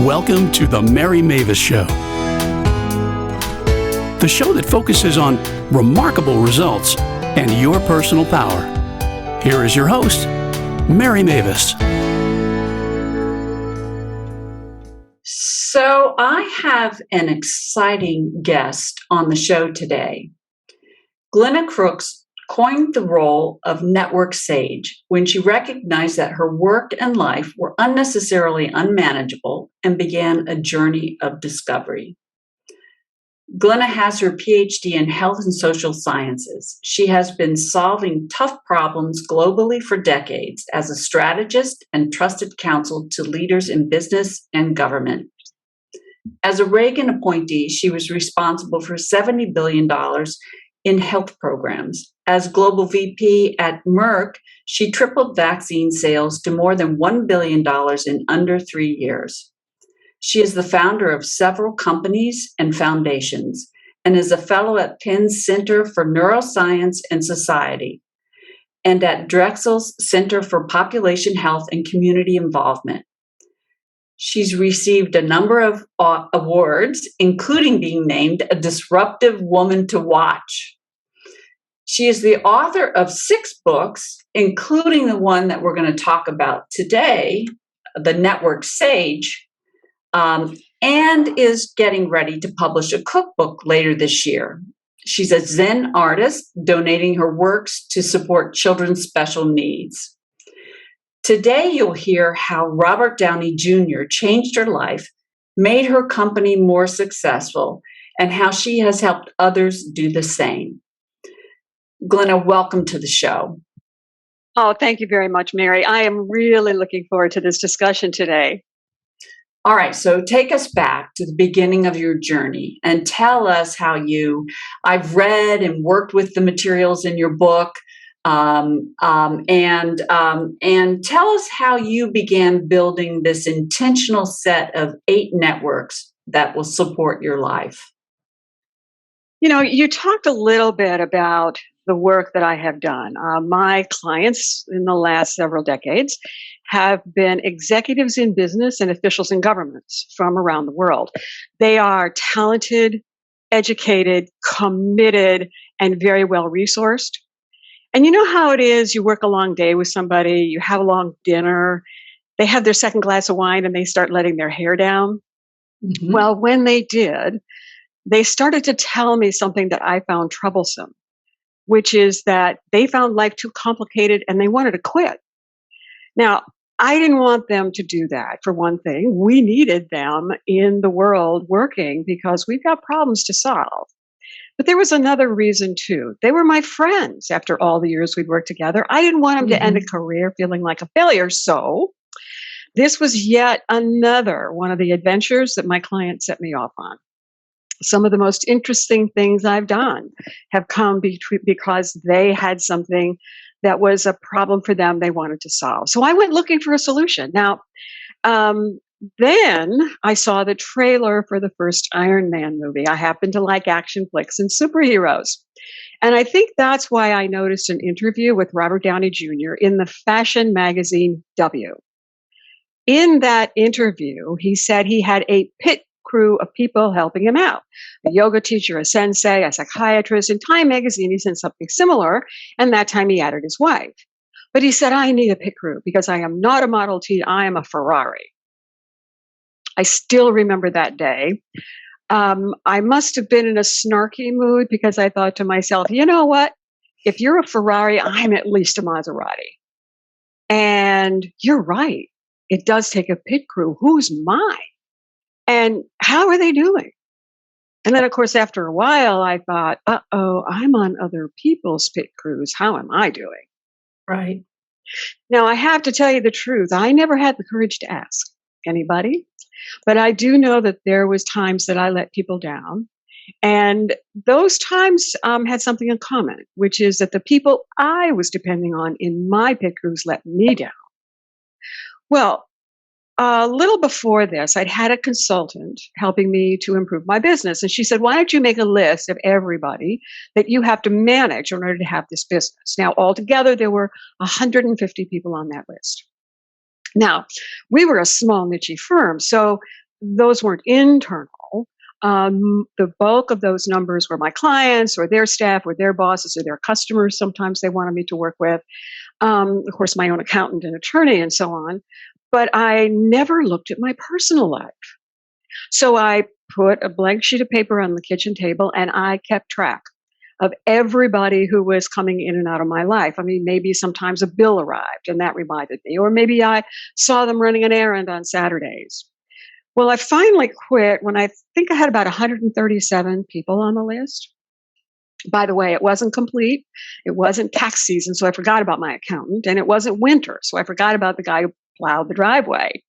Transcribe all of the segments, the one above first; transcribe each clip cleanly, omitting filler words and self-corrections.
Welcome to the Mary Mavis Show, the show that focuses on remarkable results and your personal power. Here is your host, Mary Mavis. So I have an exciting guest on the show today. Glenna Crooks coined the role of NetworkSage when she recognized that her work and life were unnecessarily unmanageable and began a journey of discovery. Glenna has her Ph.D. in Health and Social Sciences. She has been solving tough problems globally for decades as a strategist and trusted counsel to leaders in business and government. As a Reagan Appointee, she was responsible for $70 billion in health programs. As Global VP at Merck, she tripled vaccine sales to more than $1 billion in under 3 years. She is the founder of several companies and foundations and is a fellow at Penn's Center for Neuroscience and Society and at Drexel's Center for Population Health and Community Involvement. She's received a number of awards, including being named a Disruptive Woman to Watch. She is the author of 6 books, including the one that we're going to talk about today, the NetworkSage, and is getting ready to publish a cookbook later this year. She's a Zen artist, donating her works to support children's special needs. Today, you'll hear how Robert Downey Jr. changed her life, made her company more successful, and how she has helped others do the same. Glenna, welcome to the show. Oh, thank you very much, Mary. I am really looking forward to this discussion today. All right, so take us back to the beginning of your journey and tell us how I've read and worked with the materials in your book, and tell us how you began building this intentional set of 8 networks that will support your life. You know, you talked a little bit about the work that I have done. My clients in the last several decades have been executives in business and officials in governments from around the world. They are talented, educated, committed, and very well resourced. And you know how it is, you work a long day with somebody, you have a long dinner, they have their second glass of wine and they start letting their hair down. Mm-hmm. Well, when they did, they started to tell me something that I found troublesome, which is that they found life too complicated and they wanted to quit. Now, I didn't want them to do that, for one thing. We needed them in the world working because we've got problems to solve. But there was another reason too. They were my friends after all the years we'd worked together. I didn't want them to end a career feeling like a failure. So this was yet another one of the adventures that my clients set me off on. Some of the most interesting things I've done have come because they had something that was a problem for them they wanted to solve. So I went looking for a solution. Now, then I saw the trailer for the first Iron Man movie. I happen to like action flicks and superheroes. And I think that's why I noticed an interview with Robert Downey Jr. in the fashion magazine W. In that interview, he said he had a pit crew of people helping him out. A yoga teacher, a sensei, a psychiatrist. In Time magazine, he said something similar, and that time he added his wife. But he said, I need a pit crew because I am not a Model T, I am a Ferrari. I still remember that day. I must have been in a snarky mood because I thought to myself, you know what? If you're a Ferrari, I'm at least a Maserati. And you're right. It does take a pit crew. Who's mine? And how are they doing? And then, of course, after a while, I thought, I'm on other people's pit crews. How am I doing? Right. Now, I have to tell you the truth. I never had the courage to ask anybody, but I do know that there was times that I let people down. And those times had something in common, which is that the people I was depending on in my pit crews let me down. Well, a little before this, I'd had a consultant helping me to improve my business. And she said, why don't you make a list of everybody that you have to manage in order to have this business? Now, altogether, there were 150 people on that list. Now, we were a small niche firm, so those weren't internal. The bulk of those numbers were my clients or their staff or their bosses or their customers. Sometimes they wanted me to work with, of course, my own accountant and attorney and so on. But I never looked at my personal life. So I put a blank sheet of paper on the kitchen table and I kept track of everybody who was coming in and out of my life. I mean, maybe sometimes a bill arrived and that reminded me, or maybe I saw them running an errand on Saturdays. Well, I finally quit when I think I had about 137 people on the list. By the way, it wasn't complete. It wasn't tax season, so I forgot about my accountant, and it wasn't winter, so I forgot about the guy who plowed the driveway.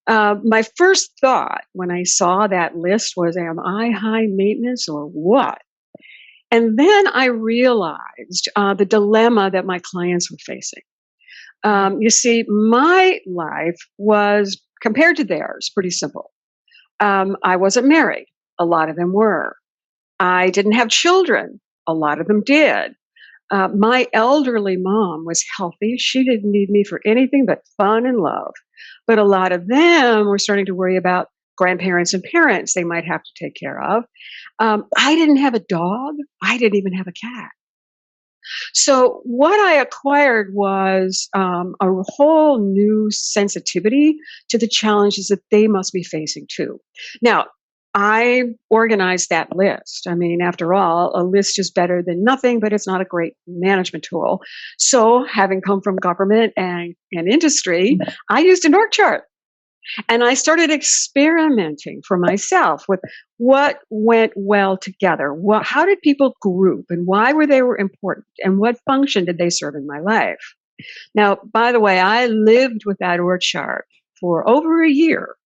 My first thought when I saw that list was, am I high maintenance or what? And then I realized the dilemma that my clients were facing. You see, my life was, compared to theirs, pretty simple. I wasn't married. A lot of them were. I didn't have children. A lot of them did. My elderly mom was healthy. She didn't need me for anything but fun and love. But a lot of them were starting to worry about grandparents and parents they might have to take care of. I didn't have a dog. I didn't even have a cat. So what I acquired was a whole new sensitivity to the challenges that they must be facing too. Now, I organized that list. I mean, after all, a list is better than nothing, but it's not a great management tool. So having come from government and industry, I used an org chart. And I started experimenting for myself with what went well together. How did people group and why were they important and what function did they serve in my life? Now, by the way, I lived with that org chart for over a year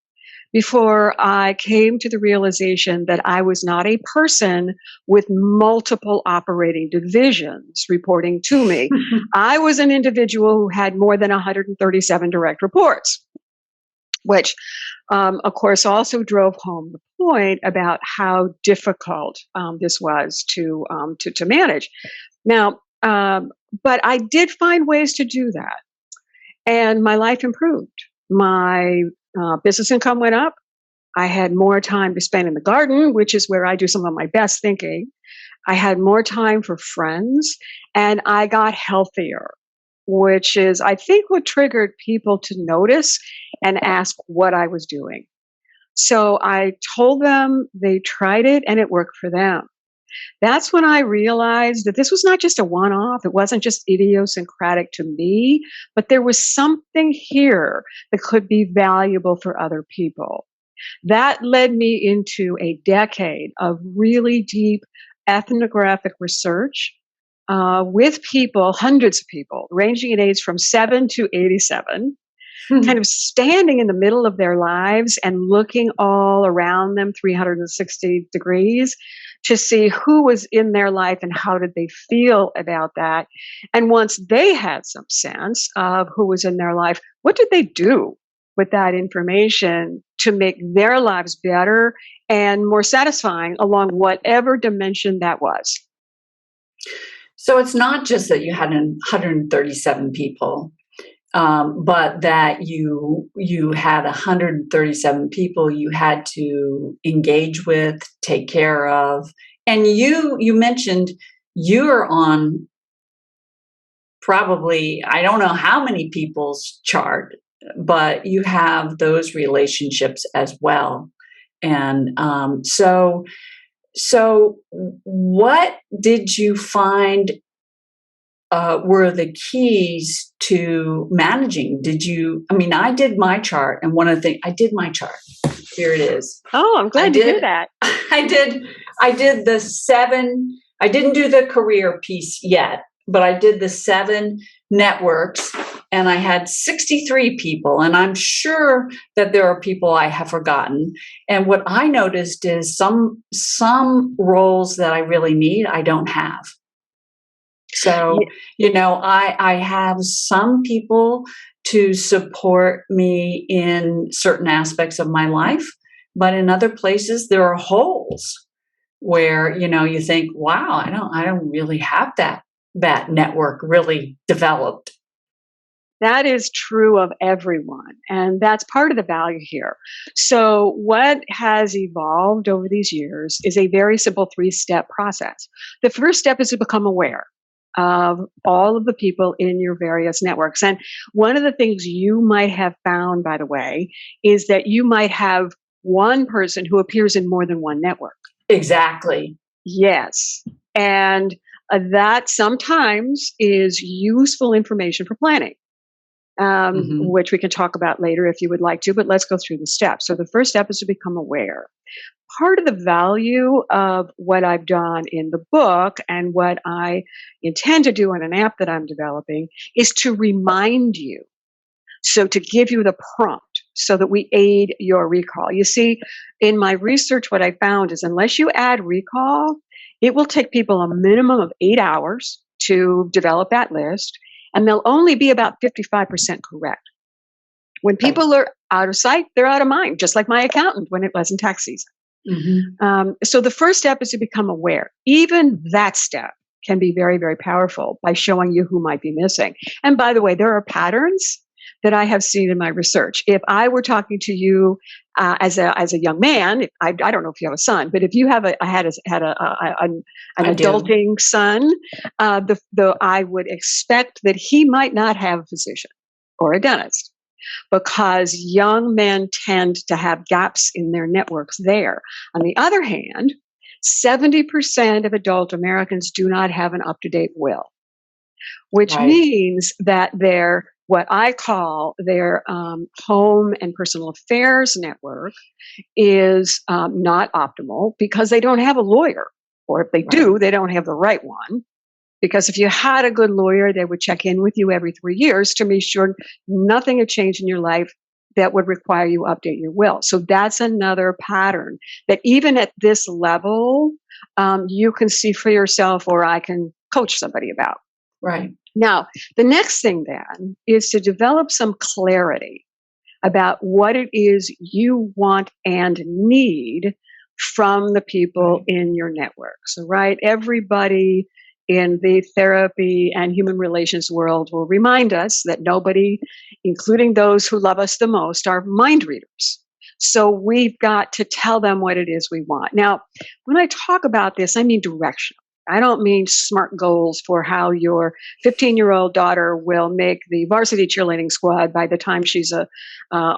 before I came to the realization that I was not a person with multiple operating divisions reporting to me. I was an individual who had more than 137 direct reports, which, of course, also drove home the point about how difficult this was to manage. Now, but I did find ways to do that, and my life improved. My business income went up. I had more time to spend in the garden, which is where I do some of my best thinking. I had more time for friends, and I got healthier, which is, I think, what triggered people to notice and ask what I was doing. So I told them, they tried it, and it worked for them. That's when I realized that this was not just a one-off. It wasn't just idiosyncratic to me, but there was something here that could be valuable for other people. That led me into a decade of really deep ethnographic research with people, hundreds of people, ranging in age from 7 to 87, kind of standing in the middle of their lives and looking all around them 360 degrees to see who was in their life and how did they feel about that. And once they had some sense of who was in their life, what did they do with that information to make their lives better and more satisfying along whatever dimension that was? So it's not just that you had 137 people, but that you had 137 people you had to engage with, take care of, and you mentioned you're on probably, I don't know how many people's chart, but you have those relationships as well, and so what did you find were the keys to managing? I did my chart, and one of the things, I did my chart. Here it is. Oh, I'm glad to hear that. I did the 7, I didn't do the career piece yet, but I did the 7 networks, and I had 63 people, and I'm sure that there are people I have forgotten. And what I noticed is some roles that I really need, I don't have. So, I have some people to support me in certain aspects of my life, but in other places there are holes where, you think, wow, I don't really have that network really developed. That is true of everyone. And that's part of the value here. So, what has evolved over these years is a very simple 3-step process. The first step is to become aware of all of the people in your various networks. And one of the things you might have found, by the way, is that you might have one person who appears in more than one network. Exactly. Yes. And that sometimes is useful information for planning. Which we can talk about later if you would like to, but let's go through the steps. So the first step is to become aware. Part of the value of what I've done in the book and what I intend to do in an app that I'm developing is to remind you. So to give you the prompt so that we aid your recall. You see, in my research, what I found is unless you add recall, it will take people a minimum of 8 hours to develop that list. And they'll only be about 55% correct. When people are out of sight, they're out of mind, just like my accountant when it wasn't tax season. So the first step is to become aware. Even that step can be very, very powerful by showing you who might be missing. And by the way, there are patterns that I have seen in my research. If I were talking to you as a young man, I don't know if you have a son, but if you have an adulting son, I would expect that he might not have a physician or a dentist, because young men tend to have gaps in their networks there. On the other hand, 70% of adult Americans do not have an up-to-date will, which means that what I call their home and personal affairs network is not optimal because they don't have a lawyer. Or if they do, they don't have the right one. Because if you had a good lawyer, they would check in with you every 3 years to make sure nothing had changed in your life that would require you update your will. So that's another pattern that even at this level, you can see for yourself, or I can coach somebody about. Right. Now, the next thing then is to develop some clarity about what it is you want and need from the people in your network. So, everybody in the therapy and human relations world will remind us that nobody, including those who love us the most, are mind readers. So we've got to tell them what it is we want. Now, when I talk about this, I mean directional. I don't mean smart goals for how your 15-year-old daughter will make the varsity cheerleading squad by the time she's a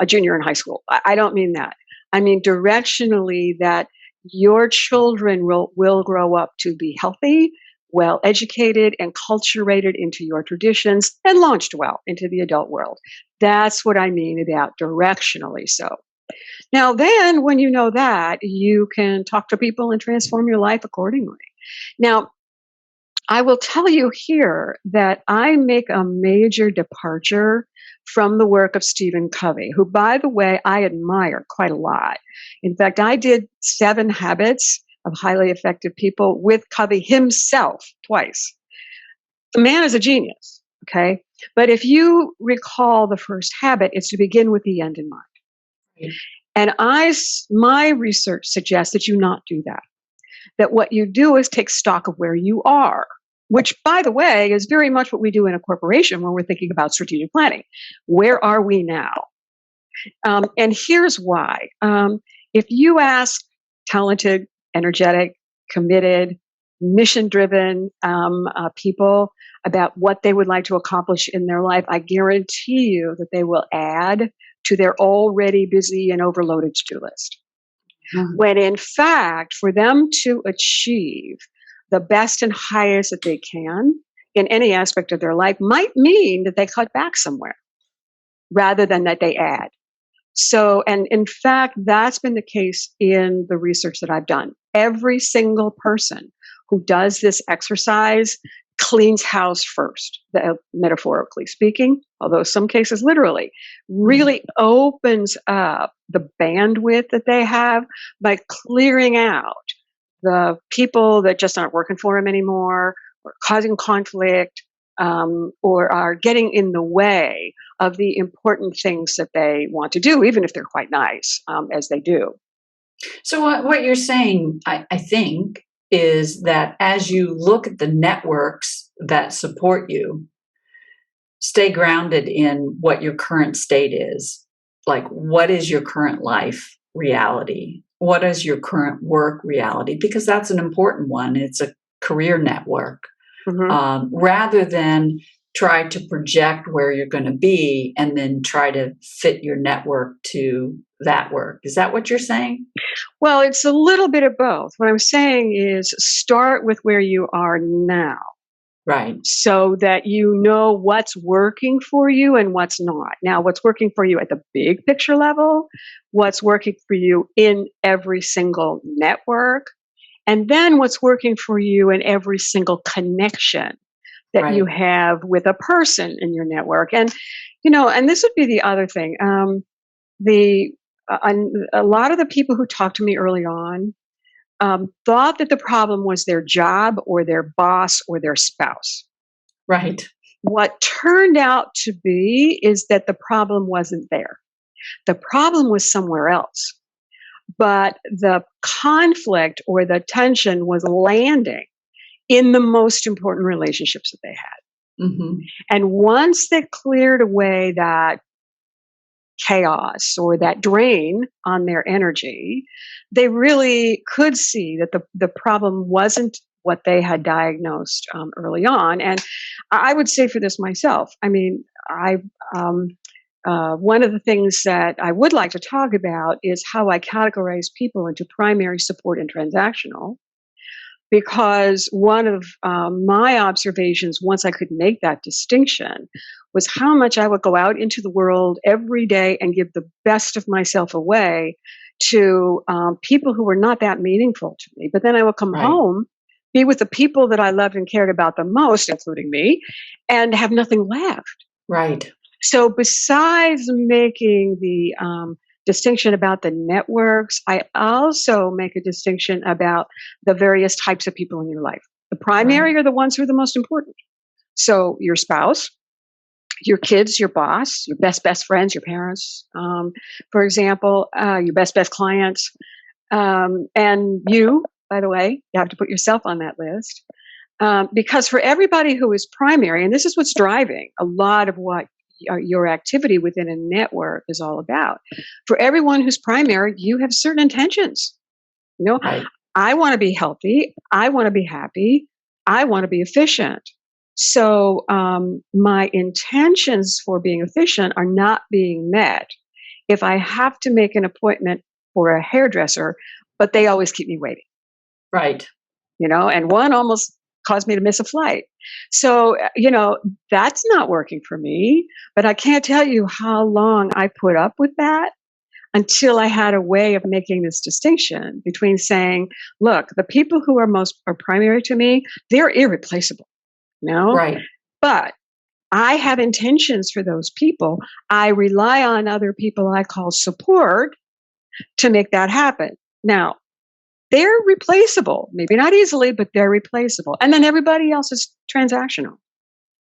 junior in high school. I don't mean that. I mean directionally that your children will grow up to be healthy, well educated, and culturated into your traditions, and launched well into the adult world. That's what I mean about directionally so. Now then, when you know that, you can talk to people and transform your life accordingly. Now, I will tell you here that I make a major departure from the work of Stephen Covey, who, by the way, I admire quite a lot. In fact, I did 7 Habits of Highly Effective People with Covey himself twice. The man is a genius, okay? But if you recall the first habit, it's to begin with the end in mind. Right. And my research suggests that you not do that. That what you do is take stock of where you are, which, by the way, is very much what we do in a corporation when we're thinking about strategic planning. Where are we now? And here's why. If you ask talented, energetic, committed, mission-driven people about what they would like to accomplish in their life, I guarantee you that they will add to their already busy and overloaded to-do list. When in fact, for them to achieve the best and highest that they can in any aspect of their life might mean that they cut back somewhere rather than that they add. So, and in fact, that's been the case in the research that I've done. Every single person who does this exercise cleans house first, metaphorically speaking, although some cases literally, really opens up the bandwidth that they have by clearing out the people that just aren't working for them anymore, or causing conflict, or are getting in the way of the important things that they want to do, even if they're quite nice, as they do. So what you're saying, I think, is that as you look at the networks that support you, stay grounded in what your current state is. Like, what is your current life reality? What is your current work reality? Because that's an important one. It's a career network. Rather than try to project where you're going to be and then try to fit your network to that work. Is that what you're saying? Well, it's a little bit of both. What I'm saying is start with where you are now. Right. So that you know what's working for you and what's not. Now, what's working for you at the big picture level, what's working for you in every single network, and then what's working for you in every single connection that you have with a person in your network. And, and this would be the other thing. A lot of the people who talked to me early on thought that the problem was their job or their boss or their spouse. Right. What turned out to be is that the problem wasn't there. The problem was somewhere else. But the conflict or the tension was landing in the most important relationships that they had. Mm-hmm. And once they cleared away that chaos or that drain on their energy, they really could see that the problem wasn't what they had diagnosed early on. And I would say for this myself, I mean, one of the things that I would like to talk about is how I categorize people into primary, support, and transactional. Because one of my observations, once I could make that distinction, was how much I would go out into the world every day and give the best of myself away to people who were not that meaningful to me. But then I would come home, be with the people that I loved and cared about the most, including me, and have nothing left. Right. So besides making the distinction about the networks, I also make a distinction about the various types of people in your life. The primary are the ones who are the most important. So your spouse, your kids, your boss, your best friends, your parents, for example, your best clients, and you, by the way, you have to put yourself on that list. Because for everybody who is primary, and this is what's driving a lot of what your activity within a network is all about. For everyone who's primary, you have certain intentions. I want to be healthy. I want to be happy. I want to be efficient. So my intentions for being efficient are not being met if I have to make an appointment for a hairdresser, but they always keep me waiting. Right. And one almost caused me to miss a flight. So, that's not working for me, but I can't tell you how long I put up with that until I had a way of making this distinction between saying, look, the people who are primary to me, they're irreplaceable, Right. But I have intentions for those people. I rely on other people I call support to make that happen. Now, they're replaceable, maybe not easily, but they're replaceable. And then everybody else is transactional,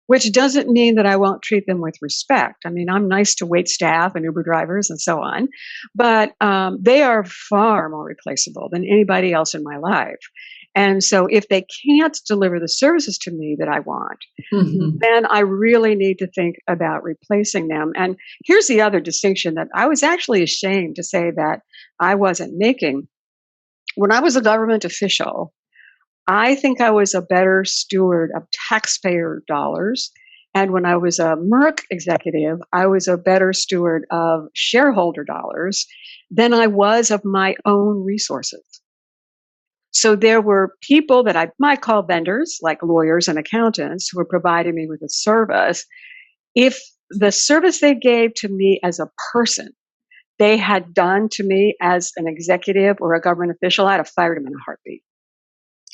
which doesn't mean that I won't treat them with respect. I mean, I'm nice to wait staff and Uber drivers and so on, but they are far more replaceable than anybody else in my life. And so if they can't deliver the services to me that I want, then I really need to think about replacing them. And here's the other distinction that I was actually ashamed to say that I wasn't making. When I was a government official, I think I was a better steward of taxpayer dollars. And when I was a Merck executive, I was a better steward of shareholder dollars than I was of my own resources. So there were people that I might call vendors, like lawyers and accountants, who were providing me with a service. If the service they gave to me as a person, they had done to me as an executive or a government official, I'd have fired them in a heartbeat.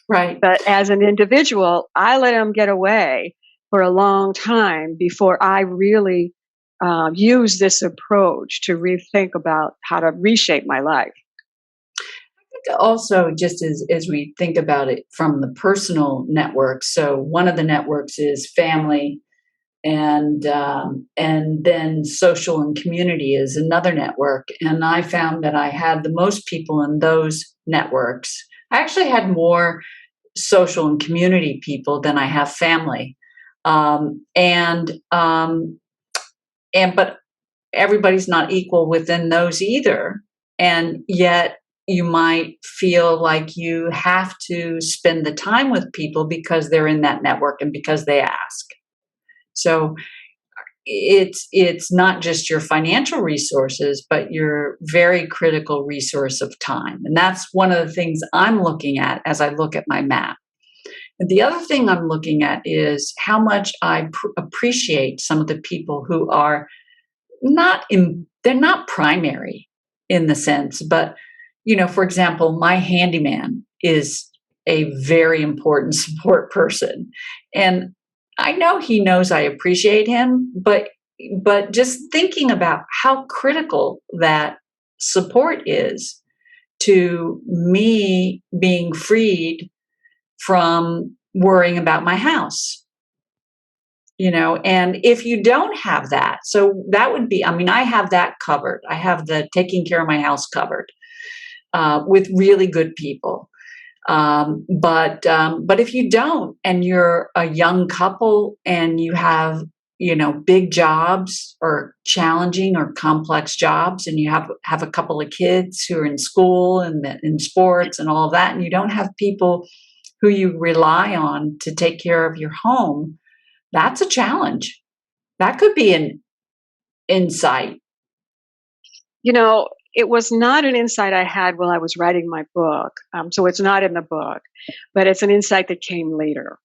Right. But as an individual, I let them get away for a long time before I really used this approach to rethink about how to reshape my life. I think also, just as we think about it from the personal network, so one of the networks is family, and then social and community is another network. And I found that I had the most people in those networks. I actually had more social and community people than I have family. But everybody's not equal within those either. And yet you might feel like you have to spend the time with people because they're in that network and because they ask. So it's not just your financial resources, but your very critical resource of time. And that's one of the things I'm looking at as I look at my map. And the other thing I'm looking at is how much I appreciate some of the people who are they're not primary in the sense, but, for example, my handyman is a very important support person. And I know he knows I appreciate him, but just thinking about how critical that support is to me being freed from worrying about my house. And if you don't have that, so that would be, I have that covered. I have the taking care of my house covered with really good people. But if you don't, and you're a young couple and you have, big jobs or challenging or complex jobs, and you have a couple of kids who are in school and in sports and all of that, and you don't have people who you rely on to take care of your home, that's a challenge. That could be an insight. It was not an insight I had while I was writing my book. So it's not in the book, but it's an insight that came later.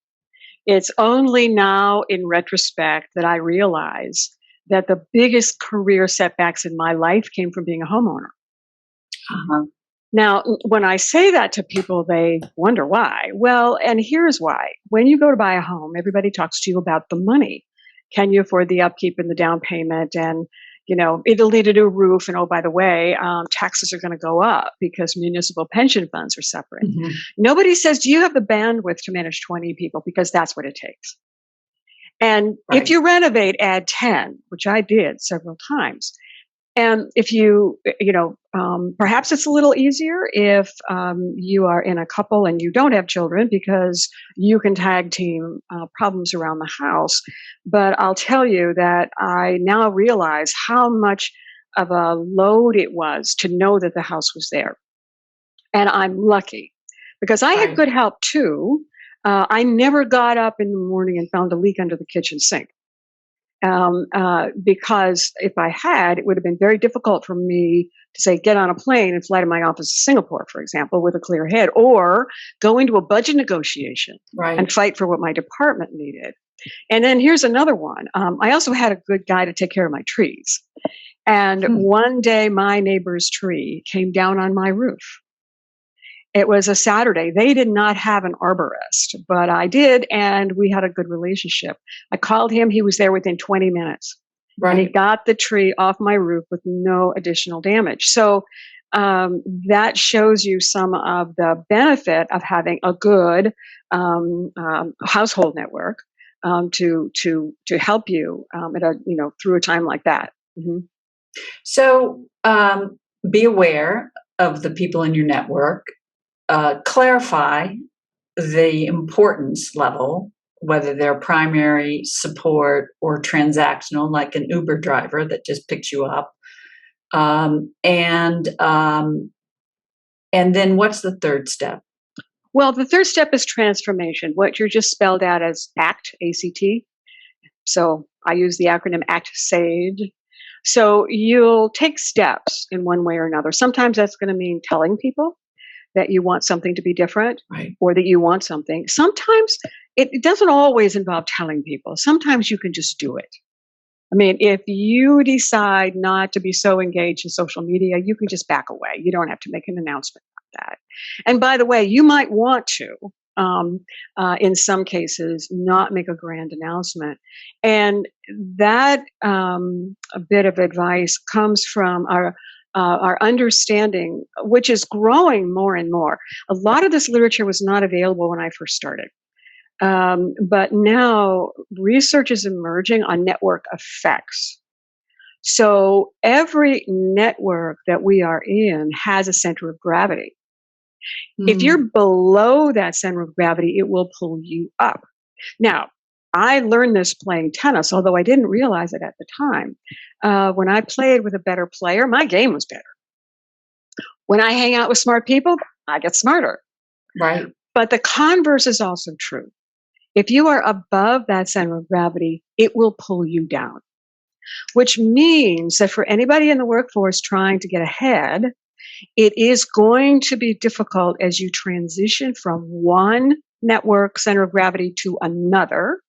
It's only now in retrospect that I realize that the biggest career setbacks in my life came from being a homeowner. Uh-huh. Now, when I say that to people, they wonder why. Well, and here's why. When you go to buy a home, everybody talks to you about the money. Can you afford the upkeep and the down payment? And, it'll need a new roof. And oh, by the way, taxes are going to go up because municipal pension funds are separate. Mm-hmm. Nobody says, do you have the bandwidth to manage 20 people? Because that's what it takes. And Right. If you renovate, add 10, which I did several times. And if perhaps it's a little easier if you are in a couple and you don't have children because you can tag team problems around the house. But I'll tell you that I now realize how much of a load it was to know that the house was there. And I'm lucky because I had good help too. I never got up in the morning and found a leak under the kitchen sink. Because if I had, it would have been very difficult for me to say, get on a plane and fly to my office to Singapore, for example, with a clear head, or go into a budget negotiation and fight for what my department needed. And then here's another one. I also had a good guy to take care of my trees. And one day my neighbor's tree came down on my roof. It was a Saturday. They did not have an arborist, but I did, and we had a good relationship. I called him. He was there within 20 minutes. And he got the tree off my roof with no additional damage. So that shows you some of the benefit of having a good household network to help you through a time like that. Mm-hmm. So be aware of the people in your network. Clarify the importance level, whether they're primary support or transactional, like an Uber driver that just picks you up. And then what's the third step? Well, the third step is transformation, what you just spelled out as ACT, A-C-T. So I use the acronym NetworkSage. So you'll take steps in one way or another. Sometimes that's going to mean telling people that you want something to be different, or that you want something. Sometimes it doesn't always involve telling people. Sometimes you can just do it. I mean, if you decide not to be so engaged in social media, you can just back away. You don't have to make an announcement about that. And by the way, you might want to, in some cases, not make a grand announcement. And that a bit of advice comes from our understanding, which is growing more and more. A lot of this literature was not available when I first started. But now research is emerging on network effects. So every network that we are in has a center of gravity. If you're below that center of gravity, it will pull you up. Now, I learned this playing tennis, although I didn't realize it at the time. When I played with a better player, my game was better. When I hang out with smart people, I get smarter. Right. But the converse is also true. If you are above that center of gravity, it will pull you down, which means that for anybody in the workforce trying to get ahead, it is going to be difficult as you transition from one network center of gravity to another.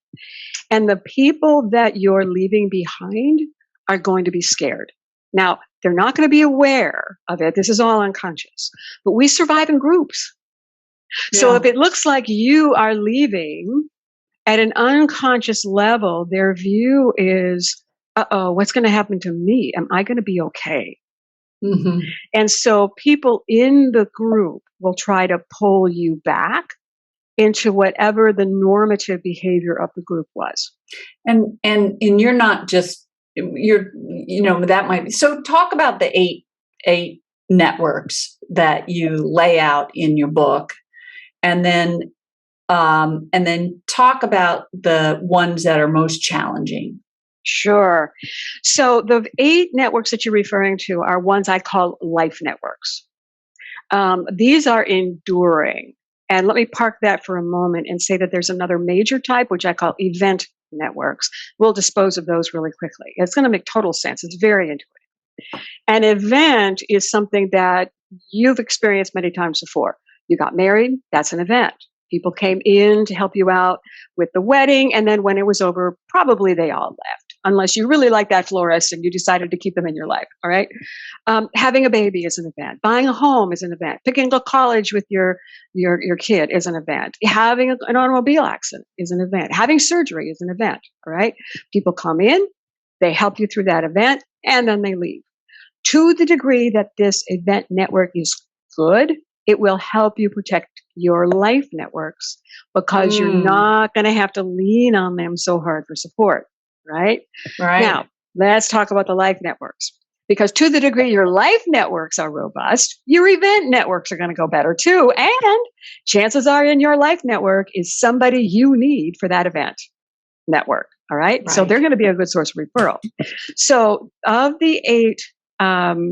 And the people that you're leaving behind are going to be scared. Now, they're not going to be aware of it. This is all unconscious, but we survive in groups. Yeah. So if it looks like you are leaving at an unconscious level, their view is, uh-oh, what's going to happen to me? Am I going to be okay? Mm-hmm. And so people in the group will try to pull you back into whatever the normative behavior of the group was. And you're not just, that might be. So talk about the eight networks that you lay out in your book, and then talk about the ones that are most challenging. Sure. So the 8 networks that you're referring to are ones I call life networks. These are enduring. And let me park that for a moment and say that there's another major type, which I call event networks. We'll dispose of those really quickly. It's going to make total sense. It's very intuitive. An event is something that you've experienced many times before. You got married, that's an event. People came in to help you out with the wedding, and then when it was over, probably they all left, unless you really like that florist and you decided to keep them in your life, all right? Having a baby is an event. Buying a home is an event. Picking a college with your kid is an event. Having an automobile accident is an event. Having surgery is an event, all right? People come in, they help you through that event, and then they leave. To the degree that this event network is good, it will help you protect your life networks because you're not going to have to lean on them so hard for support, right? Right. Now, let's talk about the life networks. Because to the degree your life networks are robust, your event networks are going to go better too. And chances are in your life network is somebody you need for that event network, all right? So they're going to be a good source of referral. So of the 8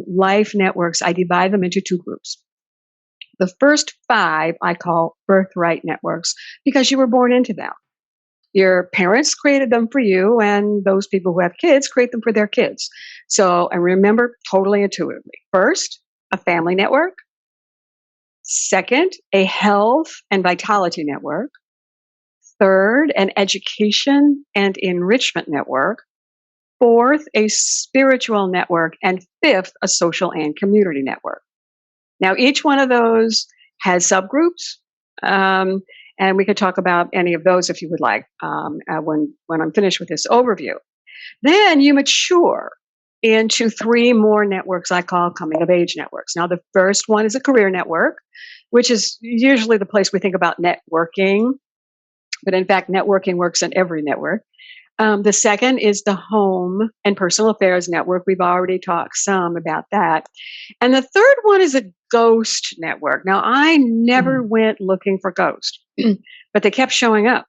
life networks, I divide them into 2 groups. The first 5 I call birthright networks because you were born into them. Your parents created them for you, and those people who have kids create them for their kids. So, and remember totally intuitively. First, a family network. Second, a health and vitality network. Third, an education and enrichment network. Fourth, a spiritual network. And 5th, a social and community network. Now, each one of those has subgroups, and we could talk about any of those if you would like when I'm finished with this overview. Then you mature into 3 more networks I call coming of age networks. Now, the first one is a career network, which is usually the place we think about networking, but in fact, networking works in every network. The second is the home and personal affairs network. We've already talked some about that. And the third one is a ghost network. Now, I never went looking for ghosts, but they kept showing up.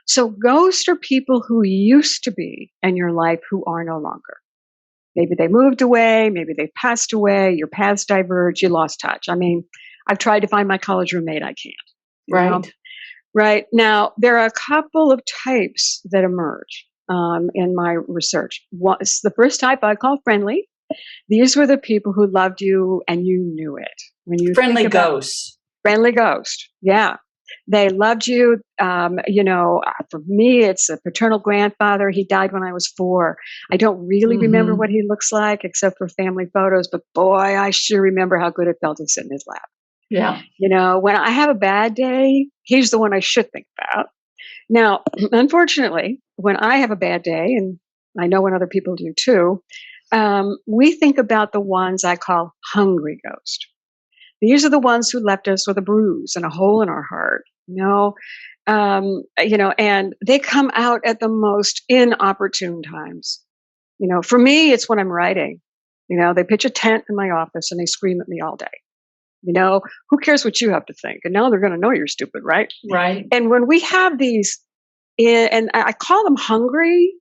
So ghosts are people who used to be in your life who are no longer. Maybe they moved away, maybe they passed away, your paths diverged, you lost touch. I mean, I've tried to find my college roommate, I can't. Right. Know? Right. Now, there are a couple of types that emerge in my research. The first type I call friendly. These were the people who loved you and you knew it. When you friendly ghosts. Friendly ghost. Yeah. They loved you. For me, it's a paternal grandfather. He died when I was 4. I don't really remember what he looks like except for family photos, but boy, I sure remember how good it felt to sit in his lap. Yeah. When I have a bad day, he's the one I should think about. Now, unfortunately, when I have a bad day, and I know when other people do too, we think about the ones I call hungry ghost. These are the ones who left us with a bruise and a hole in our heart, and they come out at the most inopportune times. For me, it's when I'm writing. They pitch a tent in my office and they scream at me all day. Who cares what you have to think? And now they're going to know you're stupid, right? Right. And when we have these and I call them hungry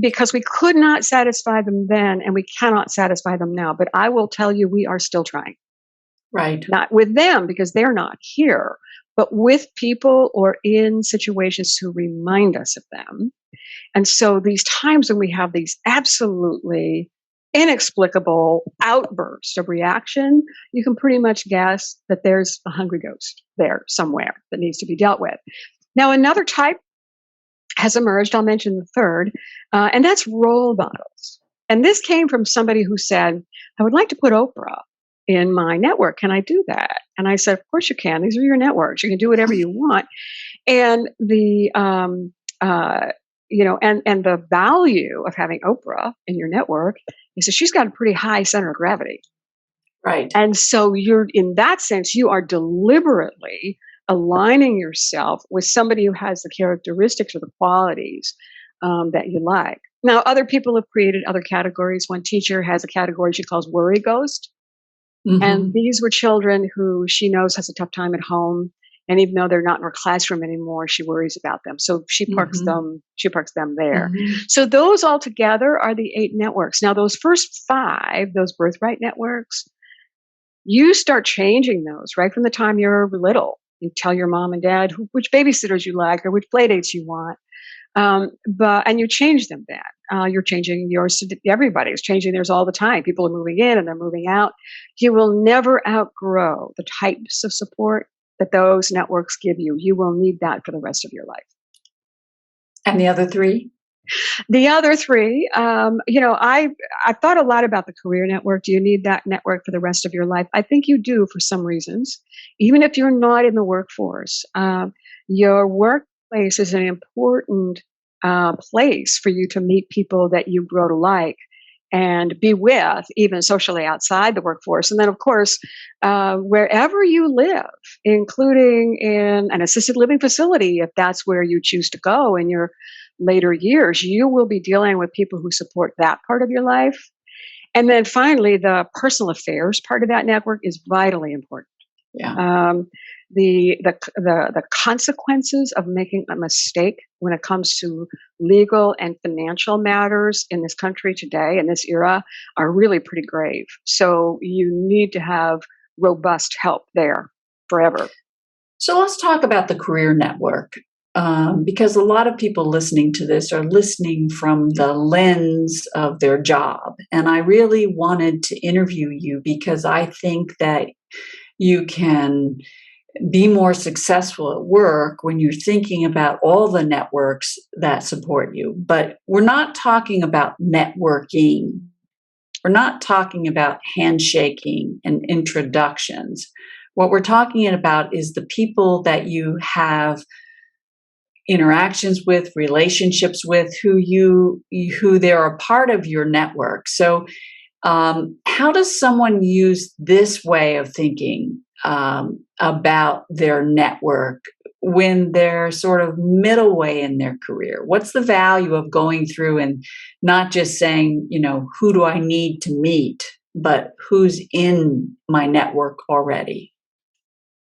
because we could not satisfy them then, and we cannot satisfy them now. But I will tell you, we are still trying. Right. Not with them because they're not here, but with people or in situations to remind us of them. And so these times when we have these absolutely inexplicable outbursts of reaction, you can pretty much guess that there's a hungry ghost there somewhere that needs to be dealt with. Now, another type has emerged. I'll mention the third, and that's role models. And this came from somebody who said, I would like to put Oprah in my network. Can I do that? And I said, of course you can. These are your networks. You can do whatever you want. And the, and the value of having Oprah in your network is that she's got a pretty high center of gravity. Right. And so in that sense, you are deliberately aligning yourself with somebody who has the characteristics or the qualities that you like. Now, other people have created other categories. One teacher has a category she calls worry ghost. Mm-hmm. And these were children who she knows has a tough time at home. And even though they're not in her classroom anymore, she worries about them. So she parks them there. Mm-hmm. So those all together are the 8 networks. Now, those first 5, those birthright networks, you start changing those right from the time you're little. You tell your mom and dad which babysitters you like or which play dates you want. And you change them then. You're changing yours. Everybody's changing theirs all the time. People are moving in and they're moving out. You will never outgrow the types of support that those networks give you. You will need that for the rest of your life. And the other 3? The other 3, I thought a lot about the career network. Do you need that network for the rest of your life? I think you do for some reasons. Even if you're not in the workforce, your workplace is an important place for you to meet people that you grow to like and be with, even socially outside the workforce. And then, of course, wherever you live, including in an assisted living facility, if that's where you choose to go in your later years, you will be dealing with people who support that part of your life. And then finally, the personal affairs part of that network is vitally important. Yeah. The consequences of making a mistake when it comes to legal and financial matters in this country today, in this era, are really pretty grave. So you need to have robust help there forever. So let's talk about the career network, because a lot of people listening to this are listening from the lens of their job. And I really wanted to interview you because I think that you can be more successful at work when you're thinking about all the networks that support you. But we're not talking about networking. We're not talking about handshaking and introductions. What we're talking about is the people that you have interactions with, relationships with, who they're a part of your network. So how does someone use this way of thinking about their network when they're sort of middle way in their career? What's the value of going through and not just saying, who do I need to meet, but who's in my network already?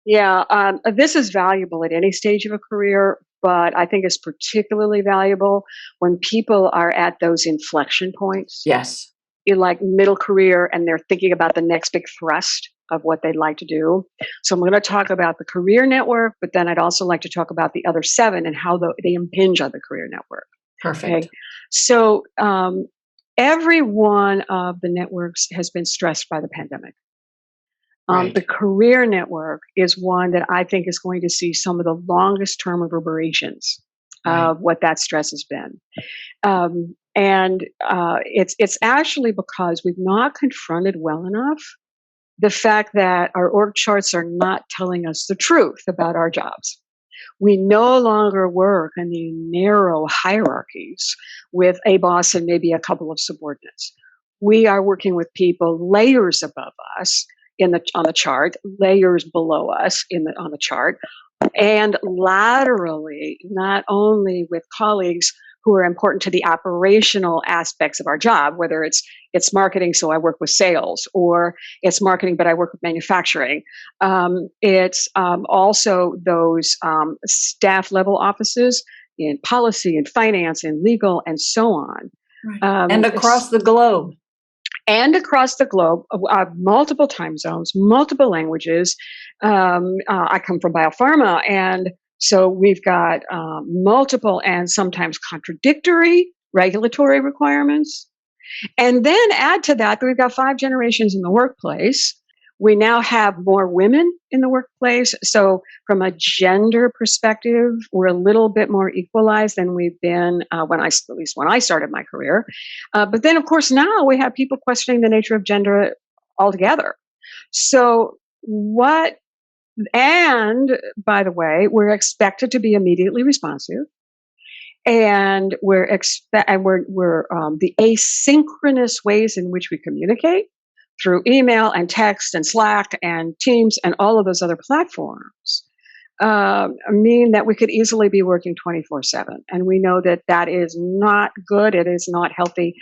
Yeah, this is valuable at any stage of a career, but I think it's particularly valuable when people are at those inflection points. Yes. In like middle career and they're thinking about the next big thrust of what they'd like to do. So I'm going to talk about the career network, but then I'd also like to talk about the other 7 and how they impinge on the career network. Perfect. Okay? So every one of the networks has been stressed by the pandemic. Right. The career network is one that I think is going to see some of the longest term reverberations of what that stress has been. And it's actually because we've not confronted well enough the fact that our org charts are not telling us the truth about our jobs. We no longer work in the narrow hierarchies with a boss and maybe a couple of subordinates. We are working with people layers above us on the chart, layers below us on the chart, and laterally, not only with colleagues who are important to the operational aspects of our job, whether it's marketing, so I work with sales, or it's marketing, but I work with manufacturing. It's also those staff level offices in policy and finance and legal and so on. Right. And across the globe. And across the globe, multiple time zones, multiple languages. I come from biopharma, and so we've got multiple and sometimes contradictory regulatory requirements. And then add to that, we've got 5 generations in the workplace. We now have more women in the workplace. So from a gender perspective, we're a little bit more equalized than we've been at least when I started my career. But then, of course, now we have people questioning the nature of gender altogether. So and by the way, we're expected to be immediately responsive. And the asynchronous ways in which we communicate through email and text and Slack and Teams and all of those other platforms mean that we could easily be working 24/7. And we know that that is not good. It is not healthy.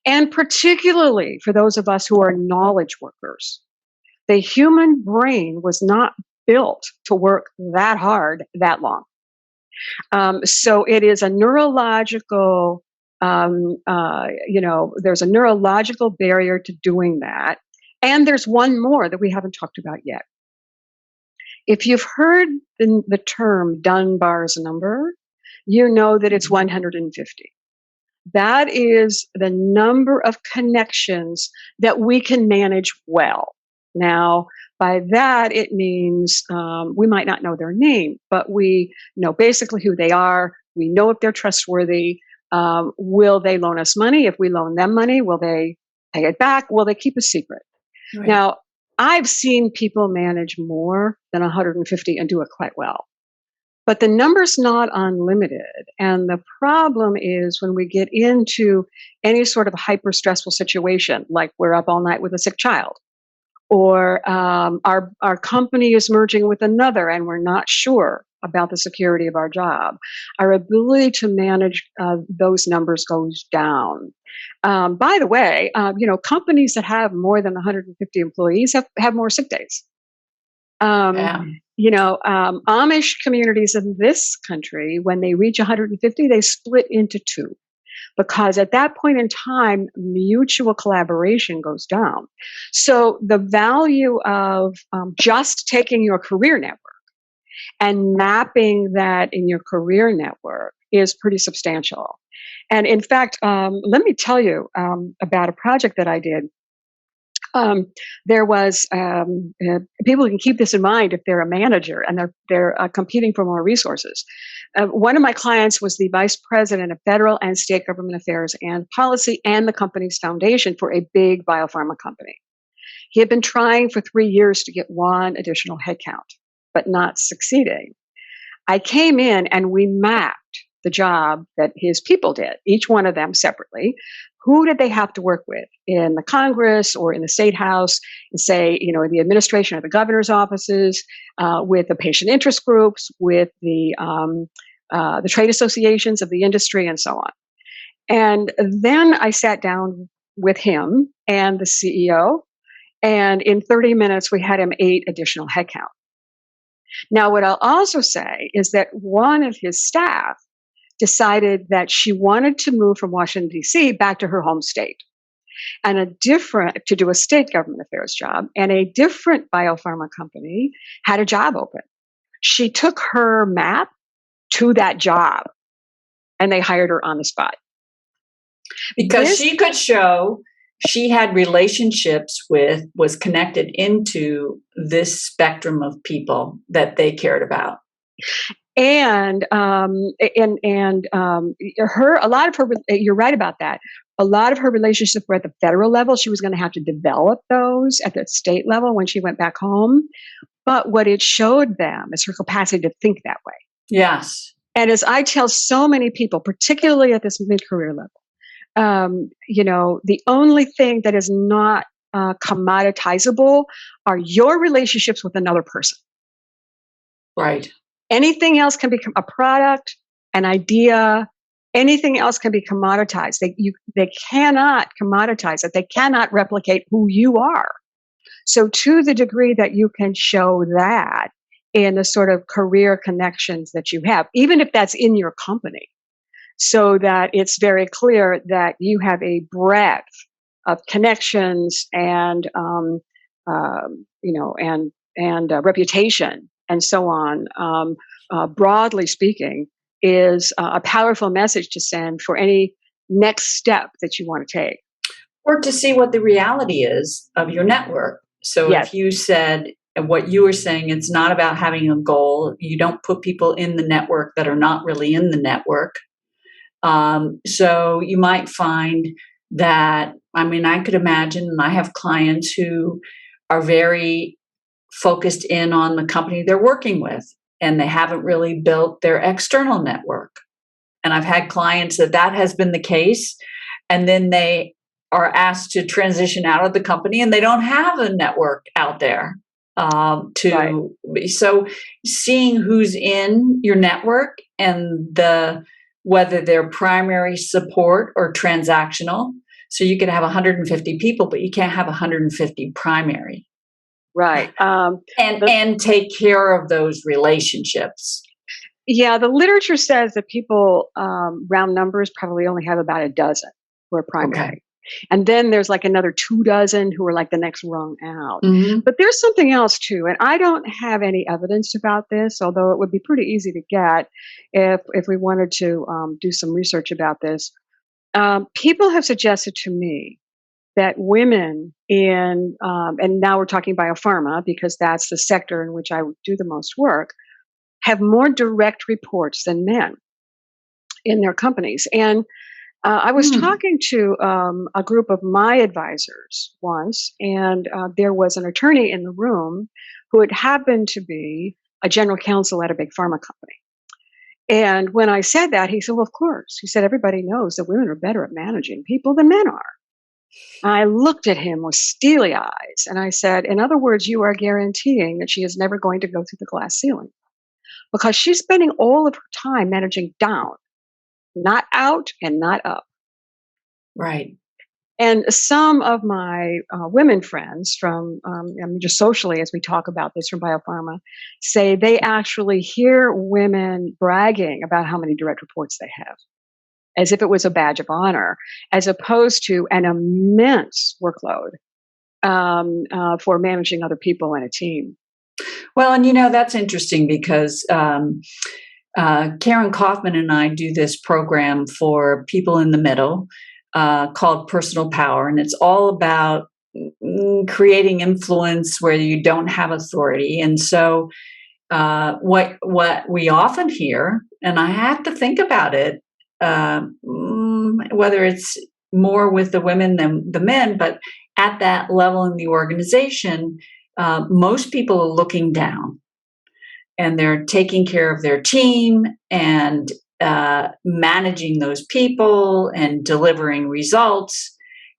And particularly for those of us who are knowledge workers, the human brain was not built to work that hard that long. So it is a neurological, there's a neurological barrier to doing that. And there's one more that we haven't talked about yet. If you've heard the term Dunbar's number, you know that it's 150. That is the number of connections that we can manage well. Now, by that, it means we might not know their name, but we know basically who they are. We know if they're trustworthy. Will they loan us money? If we loan them money, will they pay it back? Will they keep a secret? Right. Now, I've seen people manage more than 150 and do it quite well. But the number's not unlimited. And the problem is when we get into any sort of hyper stressful situation, like we're up all night with a sick child, or our company is merging with another and we're not sure about the security of our job, our ability to manage those numbers goes down. By the way, companies that have more than 150 employees have more sick days. Amish communities in this country, when they reach 150, they split into 2. Because at that point in time, mutual collaboration goes down. So the value of just taking your career network and mapping that in your career network is pretty substantial. And in fact, let me tell you about a project that I did. There was people can keep this in mind if they're a manager and they're competing for more resources. One of my clients was the vice president of federal and state government affairs and policy and the company's foundation for a big biopharma company. He had been trying for 3 years to get 1 additional headcount, but not succeeding. I came in and we mapped the job that his people did, each one of them separately. Who did they have to work with in the Congress or in the State House, and say, in the administration of the governor's offices, with the patient interest groups, with the trade associations of the industry, and so on. And then I sat down with him and the CEO, and in 30 minutes, we had him 8 additional headcount. Now, what I'll also say is that one of his staff decided that she wanted to move from Washington, D.C. back to her home state and to do a state government affairs job. And a different biopharma company had a job open. She took her map to that job and they hired her on the spot. Because she could show she had relationships with, was connected into this spectrum of people that they cared about. And a lot of her, you're right about that. A lot of her relationships were at the federal level. She was going to have to develop those at the state level when she went back home. But what it showed them is her capacity to think that way. Yes. And as I tell so many people, particularly at this mid-career level, the only thing that is not commoditizable are your relationships with another person. Right. Anything else can become a product, an idea. Anything else can be commoditized. They cannot commoditize it. They cannot replicate who you are. So to the degree that you can show that, in the sort of career connections that you have, even if that's in your company, so that it's very clear that you have a breadth of connections and reputation and so on. Broadly speaking, is a powerful message to send for any next step that you want to take. Or to see what the reality is of your network. So Yes. if you said what you were saying, it's not about having a goal. You don't put people in the network that are not really in the network. So you might find that, I could imagine, and I have clients who are very focused in on the company they're working with, and they haven't really built their external network. And I've had clients that has been the case, and then they are asked to transition out of the company and they don't have a network out there. So seeing who's in your network and whether they're primary support or transactional. So you could have 150 people, but you can't have 150 primary. Right. And take care of those relationships. Yeah, the literature says that people, round numbers, probably only have about a dozen who are primary. Okay. And then there's like another 24 who are like the next rung out. Mm-hmm. But there's something else too, and I don't have any evidence about this, although it would be pretty easy to get if we wanted to do some research about this. People have suggested to me that women in, and now we're talking biopharma because that's the sector in which I do the most work, have more direct reports than men in their companies. And I was talking to a group of my advisors once, and there was an attorney in the room who had happened to be a general counsel at a big pharma company. And when I said that, he said, well, of course. He said, everybody knows that women are better at managing people than men are. I looked at him with steely eyes, and I said, in other words, you are guaranteeing that she is never going to go through the glass ceiling because she's spending all of her time managing down, not out and not up. Right. And some of my women friends from, just socially as we talk about this from biopharma, say they actually hear women bragging about how many direct reports they have, as if it was a badge of honor, as opposed to an immense workload for managing other people in a team. Well, and that's interesting because Karen Kaufman and I do this program for people in the middle called Personal Power, and it's all about creating influence where you don't have authority. And so what we often hear, and I have to think about it, whether it's more with the women than the men, but at that level in the organization, most people are looking down and they're taking care of their team and managing those people and delivering results.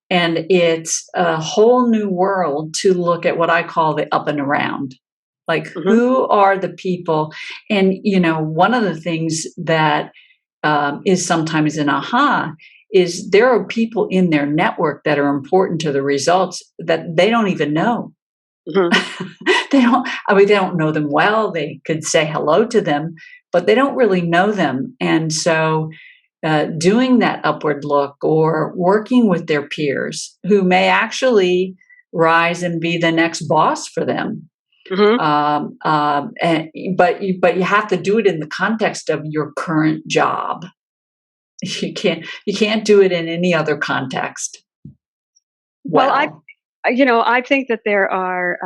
And it's a whole new world to look at what I call the up and around. Like, who are the people? And, one of the things that is sometimes an aha is there are people in their network that are important to the results that they don't even know. They don't know them well. They could say hello to them, but they don't really know them. And so doing that upward look or working with their peers who may actually rise and be the next boss for them. But you have to do it in the context of your current job. You can't do it in any other context. Well, I think that there are,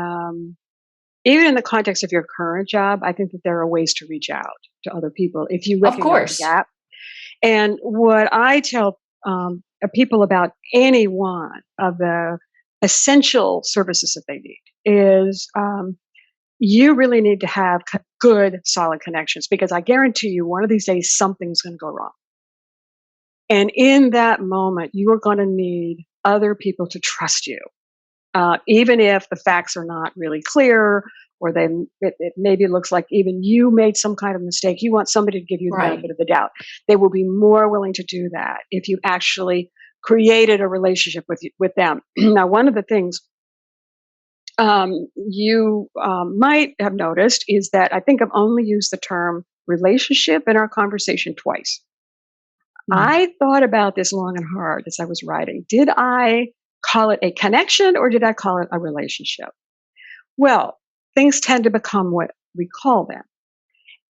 even in the context of your current job, I think that there are ways to reach out to other people if you recognize the gap. And what I tell people about any one of the essential services that they need is you really need to have good, solid connections, because I guarantee you one of these days something's going to go wrong. And in that moment, you are going to need other people to trust you. Even if the facts are not really clear, or it maybe looks like even you made some kind of mistake, you want somebody to give you the benefit of the doubt. They will be more willing to do that if you actually created a relationship with them. Now, one of the things you might have noticed is that I think I've only used the term relationship in our conversation twice. Mm. I thought about this long and hard as I was writing. Did I call it a connection or did I call it a relationship? Well, things tend to become what we call them.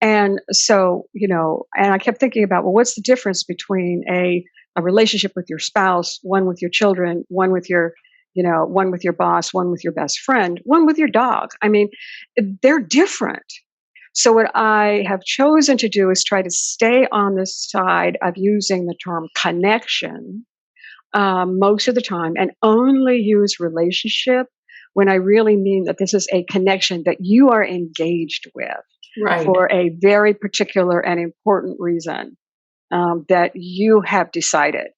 And so, and I kept thinking about, well, what's the difference between a relationship with your spouse, one with your children, one with one with your boss, one with your best friend, one with your dog? I mean, they're different. So what I have chosen to do is try to stay on the side of using the term connection most of the time and only use relationship when I really mean that this is a connection that you are engaged with Right. for a very particular and important reason that you have decided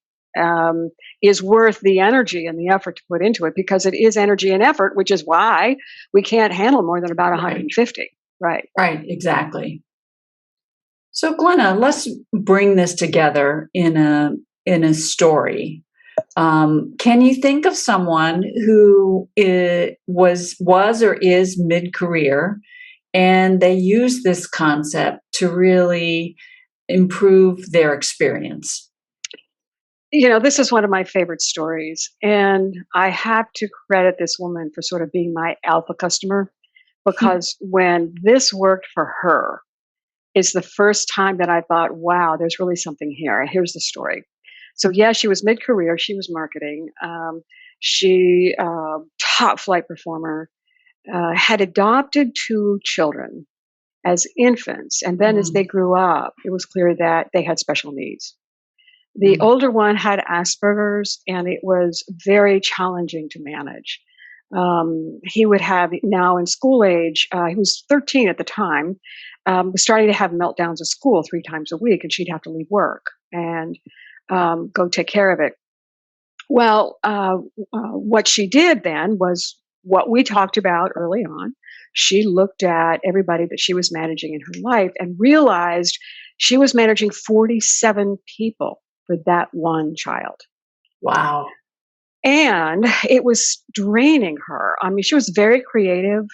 is worth the energy and the effort to put into it, because it is energy and effort, which is why we can't handle more than about Right. 150. Right. Right. Exactly. So, Glenna, let's bring this together in a story. Can you think of someone who was or is mid-career, and they use this concept to really improve their experience? This is one of my favorite stories, and I have to credit this woman for sort of being my alpha customer, because when this worked for her is the first time that I thought, wow, there's really something here. Here's the story. So, yeah, she was mid-career. She was marketing. She top flight performer, had adopted two children as infants, and then as they grew up, it was clear that they had special needs. The older one had Asperger's, and it was very challenging to manage. He would have, now in school age, he was 13 at the time, was starting to have meltdowns at school 3 times a week, and she'd have to leave work and go take care of it. Well, what she did then was what we talked about early on. She looked at everybody that she was managing in her life and realized she was managing 47 people for that one child. Wow. And it was draining her. I mean, she was very creative,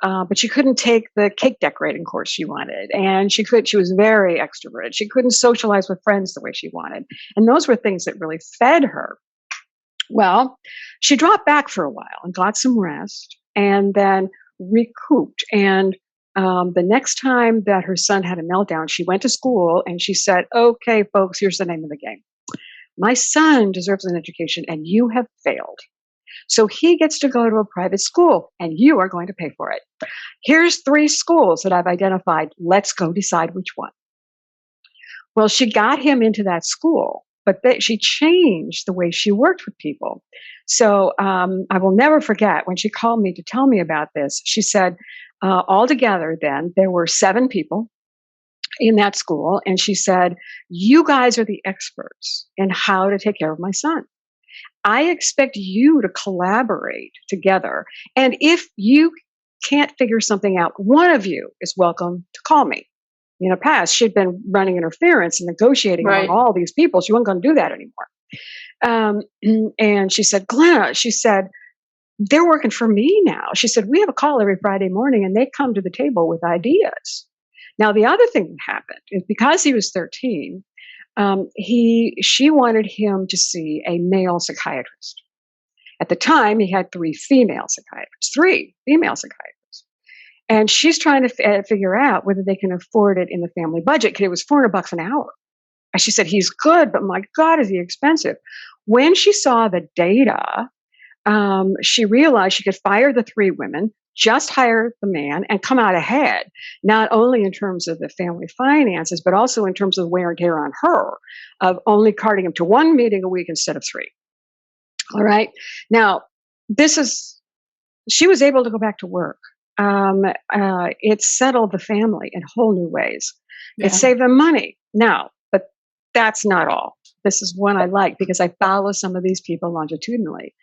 but she couldn't take the cake decorating course she wanted. And she was very extroverted. She couldn't socialize with friends the way she wanted. And those were things that really fed her. Well, she dropped back for a while and got some rest and then recouped. And the next time that her son had a meltdown, she went to school and she said, okay, folks, here's the name of the game. My son deserves an education and you have failed. So he gets to go to a private school and you are going to pay for it. Here's 3 schools that I've identified. Let's go decide which one. Well, she got him into that school, but she changed the way she worked with people. So I will never forget when she called me to tell me about this. She said, altogether then, there were 7 people in that school. And she said, you guys are the experts in how to take care of my son. I expect you to collaborate together. And if you can't figure something out, one of you is welcome to call me. In the past, she'd been running interference and negotiating Right. among all these people. She wasn't going to do that anymore. And she said, Glenna, she said, they're working for me now. She said, we have a call every Friday morning and they come to the table with ideas. Now, the other thing that happened is because he was 13, she wanted him to see a male psychiatrist. At the time, he had 3 female psychiatrists. And she's trying to figure out whether they can afford it in the family budget, because it was $400 an hour. And she said, he's good, but my God, is he expensive. When she saw the data, she realized she could fire the 3 women, just hire the man, and come out ahead, not only in terms of the family finances, but also in terms of wear and tear on her, of only carting him to 1 meeting a week instead of 3. All right. Now, she was able to go back to work. It settled the family in whole new ways. Yeah. It saved them money. Now, but that's not all. This is one I like because I follow some of these people longitudinally.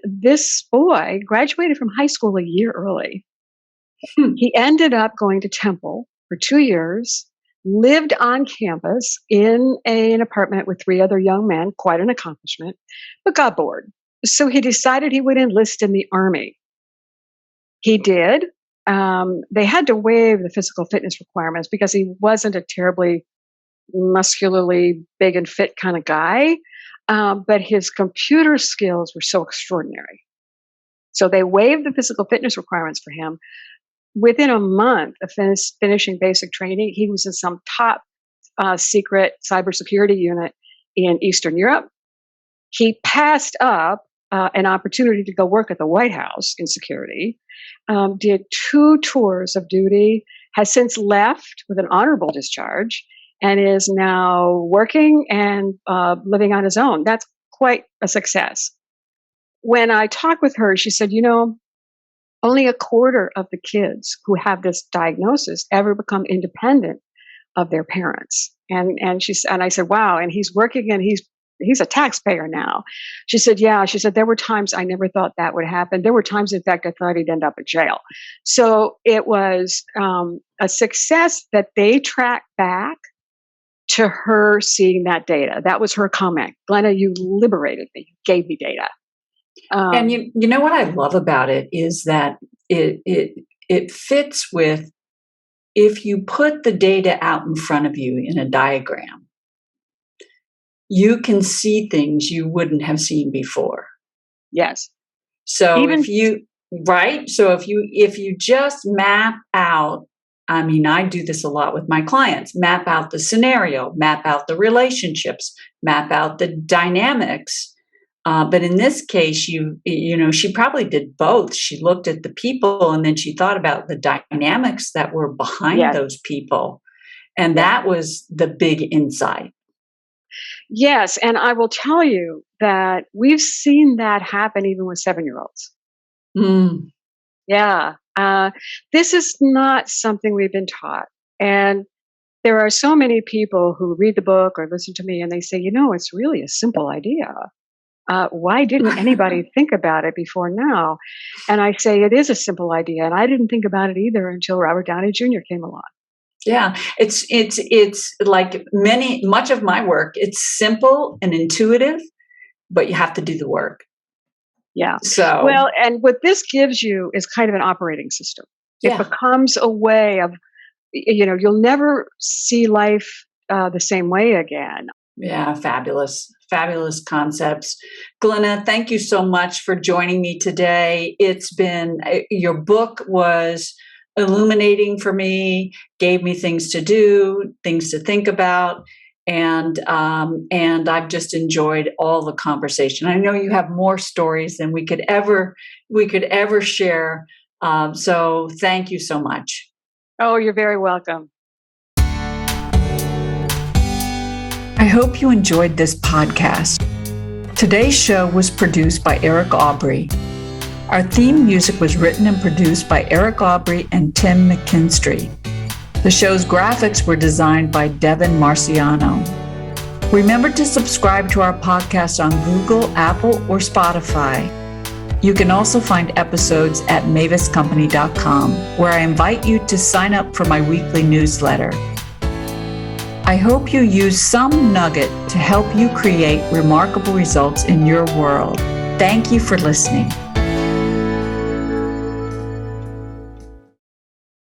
This boy graduated from high school a year early. He ended up going to Temple for 2 years, lived on campus in an apartment with 3 other young men, quite an accomplishment, but got bored. So he decided he would enlist in the Army. He did. They had to waive the physical fitness requirements because he wasn't a terribly muscularly big and fit kind of guy. But his computer skills were so extraordinary. So they waived the physical fitness requirements for him. Within a month of finishing basic training, he was in some top secret cybersecurity unit in Eastern Europe. He passed up an opportunity to go work at the White House in security, did 2 tours of duty, has since left with an honorable discharge, and is now working and living on his own. That's quite a success. When I talked with her, she said, only a quarter of the kids who have this diagnosis ever become independent of their parents. And I said, wow, and he's working and he's a taxpayer now. She said, yeah. She said, there were times I never thought that would happen. There were times, in fact, I thought he'd end up in jail. So it was a success that they tracked back to her seeing that data. That was her comment. Glenna, you liberated me, you gave me data. And you know what I love about it is that it fits with, if you put the data out in front of you in a diagram, you can see things you wouldn't have seen before. Yes. So if you just map out, I do this a lot with my clients, map out the scenario, map out the relationships, map out the dynamics. But in this case, she probably did both. She looked at the people and then she thought about the dynamics that were behind those people. And that was the big insight. Yes. And I will tell you that we've seen that happen even with 7-year-olds. Mm. Yeah. This is not something we've been taught. And there are so many people who read the book or listen to me and they say, it's really a simple idea. Why didn't anybody think about it before now? And I say, it is a simple idea. And I didn't think about it either until Robert Downey Jr. came along. Yeah, it's like much of my work. It's simple and intuitive, but you have to do the work. Yeah. So well, and what this gives you is kind of an operating system. It becomes a way of, you'll never see life the same way again. Yeah, fabulous concepts. Glenna, thank you so much for joining me today. Your book was illuminating for me, gave me things to do, things to think about, and I've just enjoyed all the conversation. I know you have more stories than we could ever share. So thank you so much. Oh, you're very welcome. I hope you enjoyed this podcast. Today's show was produced by Eric Aubrey. Our theme music was written and produced by Eric Aubrey and Tim McKinstry. The show's graphics were designed by Devin Marciano. Remember to subscribe to our podcast on Google, Apple, or Spotify. You can also find episodes at maviscompany.com, where I invite you to sign up for my weekly newsletter. I hope you use some nugget to help you create remarkable results in your world. Thank you for listening.